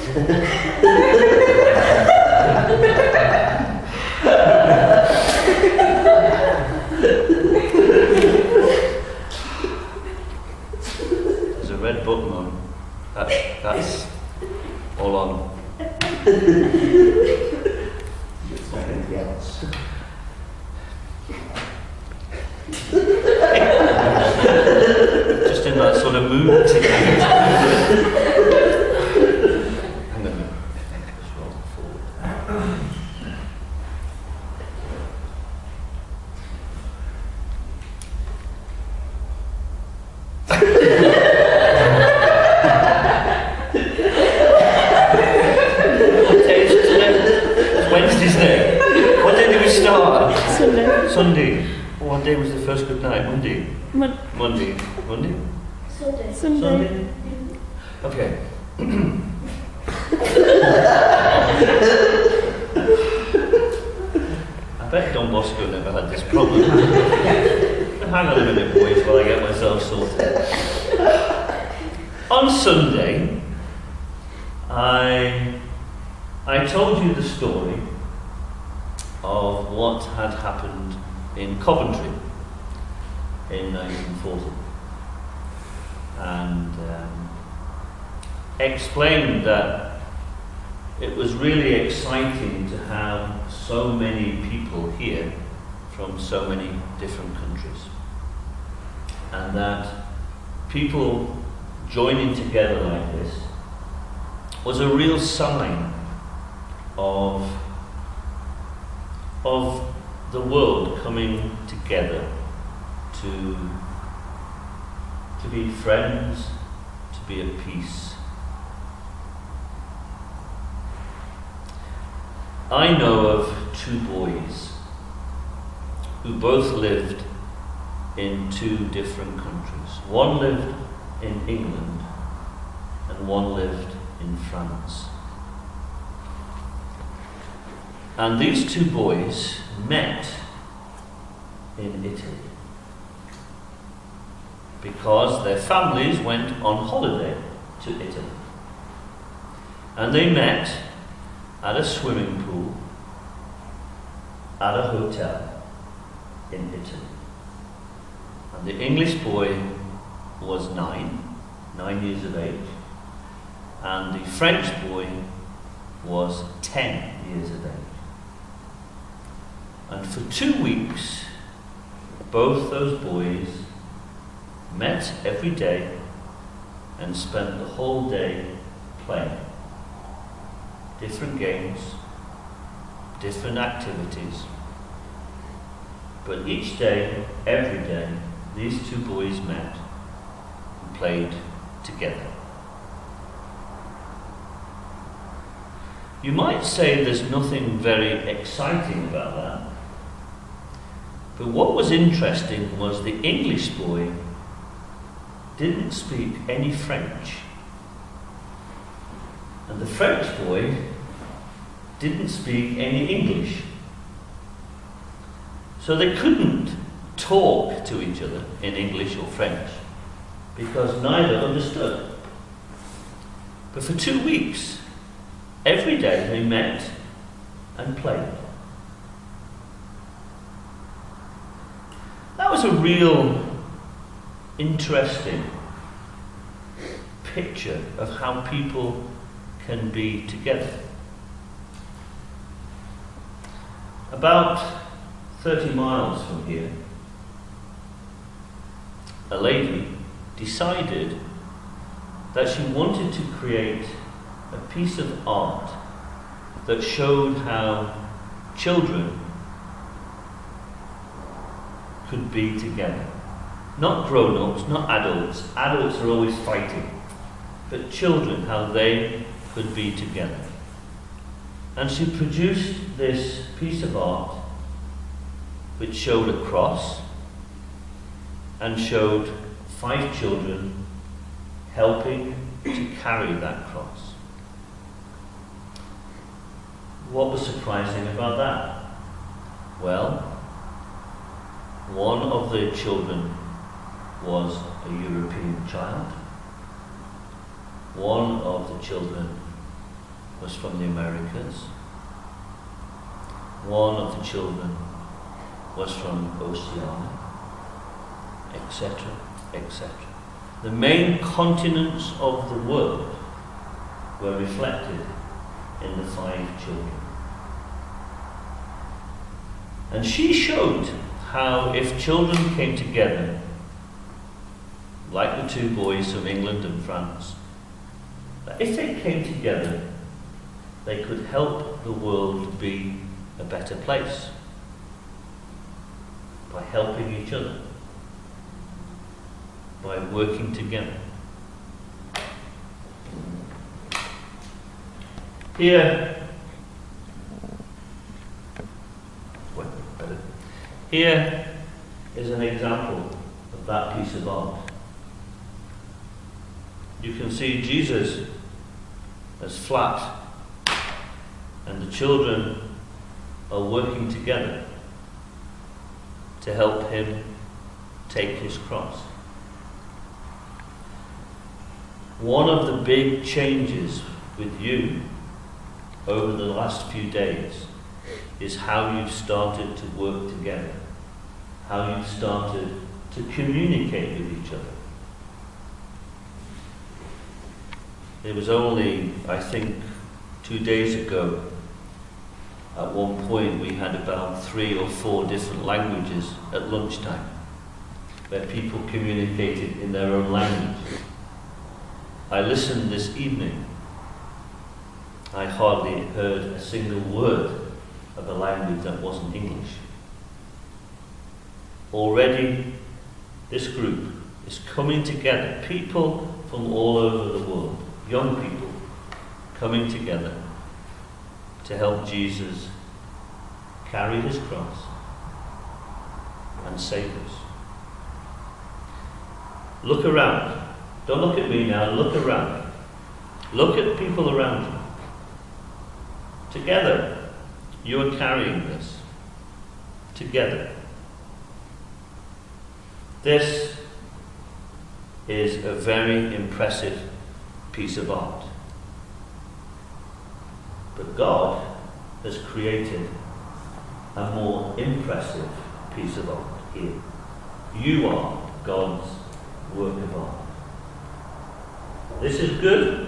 There's a red button on. That's all on. Something else. Just in that sort of mood today. Hang on a minute. Just roll forward. What day is it today? It's Wednesday's day. What day did we start? Sunday. Sunday. What day was the first good night? Monday. Monday. Monday? Sunday. Sunday? Okay. I bet Don Bosco never had this problem. Hang on a minute, boys, while I get myself sorted. On Sunday, I told you the story of what had happened in Coventry in 1940, and explained that it was really exciting to have so many people here from so many different countries, and that people joining together like this was a real sign of the world coming together to be friends, to be at peace. I know of two boys who both lived in two different countries. One lived in England and one lived in France. And these two boys met in Italy because their families went on holiday to Italy. And they met at a swimming pool at a hotel in Italy. And the English boy was 9 years of age, and the French boy was 10 years of age. And for 2 weeks, both those boys met every day and spent the whole day playing. Different games, different activities. But each day, every day, these two boys met and played together. You might say there's nothing very exciting about that. But what was interesting was the English boy didn't speak any French. And the French boy didn't speak any English. So they couldn't talk to each other in English or French because neither understood. But for 2 weeks, every day they met and played. That was a real interesting picture of how people can be together. About 30 miles from here, a lady decided that she wanted to create a piece of art that showed how children could be together. Not grown-ups, not adults. Adults are always fighting. But children, how they could be together. And she produced this piece of art which showed a cross and showed 5 children helping to carry that cross. What was surprising about that? Well, one of the children was a European child. One of the children was from the Americas. One of the children was from Oceania, etc., etc. The main continents of the world were reflected in the 5 children. And she showed how if children came together, like the 2 boys from England and France, that if they came together, they could help the world be a better place by helping each other, by working together. Here is an example of that piece of art. You can see Jesus as flat, and the children are working together to help him take his cross. One of the big changes with you over the last few days is how you've started to work together, how you've started to communicate with each other. It was only, I think, 2 days ago, at one point we had about 3 or 4 different languages at lunchtime, where people communicated in their own language. I listened this evening. I hardly heard a single word of a language that wasn't English. Already, this group is coming together, people from all over the world, young people coming together to help Jesus carry his cross and save us. Look around. Don't look at me now, look around. Look at people around you. Together, you are carrying this. Together. This is a very impressive piece of art. But God has created a more impressive piece of art here. You are God's work of art. This is good.